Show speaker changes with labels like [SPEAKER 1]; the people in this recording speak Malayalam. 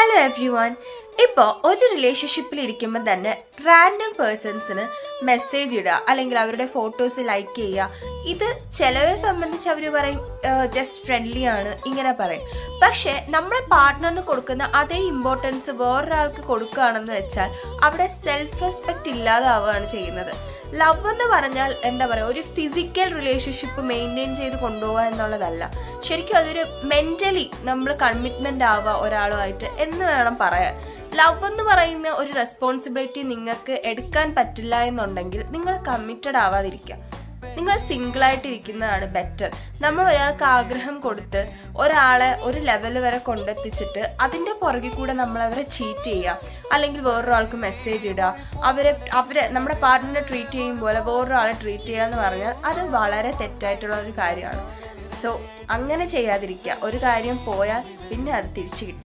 [SPEAKER 1] Hello every one. ഇപ്പോൾ ഒരു റിലേഷൻഷിപ്പിൽ ഇരിക്കുമ്പോൾ തന്നെ റാൻഡം പേഴ്സൺസിന് മെസ്സേജ് ഇടുക അല്ലെങ്കിൽ അവരുടെ ഫോട്ടോസ് ലൈക്ക് ചെയ്യുക, ഇത് ചിലവരെ സംബന്ധിച്ച് അവർ പറയും ജസ്റ്റ് ഫ്രണ്ട്ലി ആണ് ഇങ്ങനെ പറയും. പക്ഷേ നമ്മുടെ പാർട്ട്ണറിന് കൊടുക്കുന്ന അതേ ഇമ്പോർട്ടൻസ് വേറൊരാൾക്ക് കൊടുക്കുകയാണെന്ന് വെച്ചാൽ അവിടെ സെൽഫ് റെസ്പെക്റ്റ് ഇല്ലാതാവുകയാണ് ചെയ്യുന്നത്. ലവ് എന്ന് പറഞ്ഞാൽ എന്താ പറയുക, ഒരു ഫിസിക്കൽ റിലേഷൻഷിപ്പ് മെയിൻറ്റെയിൻ ചെയ്ത് കൊണ്ടുപോകുക എന്നുള്ളതല്ല. ശരിക്കും അതൊരു മെൻ്റലി നമ്മൾ കമ്മിറ്റ്മെൻ്റ് ആവുക ഒരാളുമായിട്ട് എന്ന് വേണം പറയാൻ. ലവ് എന്ന് പറയുന്ന ഒരു റെസ്പോൺസിബിലിറ്റി നിങ്ങൾക്ക് എടുക്കാൻ പറ്റില്ല എന്നുണ്ടെങ്കിൽ നിങ്ങൾ കമ്മിറ്റഡ് ആവാതിരിക്കുക. നിങ്ങൾ സിംഗിളായിട്ടിരിക്കുന്നതാണ് ബെറ്റർ. നമ്മൾ ഒരാൾക്ക് ആഗ്രഹം കൊടുത്ത് ഒരാളെ ഒരു ലെവൽ വരെ കൊണ്ടെത്തിച്ചിട്ട് അതിൻ്റെ പുറകിൽ കൂടെ നമ്മളവരെ ചീറ്റ് ചെയ്യുക, അല്ലെങ്കിൽ വേറൊരാൾക്ക് മെസ്സേജ് ഇടുക, അവരെ നമ്മുടെ പാർട്ട്ണറിനെ ട്രീറ്റ് ചെയ്യും പോലെ വേറൊരാളെ ട്രീറ്റ് ചെയ്യുക എന്ന് പറഞ്ഞാൽ അത് വളരെ തെറ്റായിട്ടുള്ള ഒരു കാര്യമാണ്. സോ അങ്ങനെ ചെയ്യാതിരിക്കുക. ഒരു കാര്യം പോയാൽ പിന്നെ അത് തിരിച്ചു കിട്ടും.